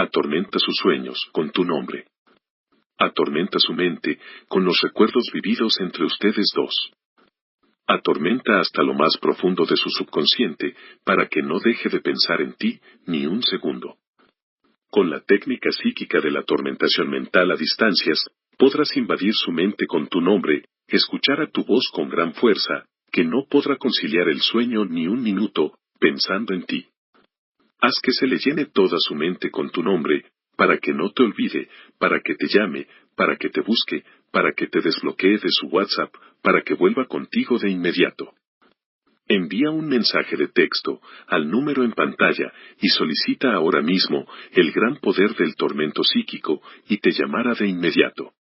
Atormenta sus sueños con tu nombre. Atormenta su mente con los recuerdos vividos entre ustedes dos. Atormenta hasta lo más profundo de su subconsciente para que no deje de pensar en ti ni un segundo. Con la técnica psíquica de la atormentación mental a distancias, podrás invadir su mente con tu nombre, escuchar a tu voz con gran fuerza, que no podrá conciliar el sueño ni un minuto, pensando en ti. Haz que se le llene toda su mente con tu nombre, para que no te olvide, para que te llame, para que te busque, para que te desbloquee de su WhatsApp, para que vuelva contigo de inmediato. Envía un mensaje de texto al número en pantalla y solicita ahora mismo el gran poder del tormento psíquico y te llamará de inmediato.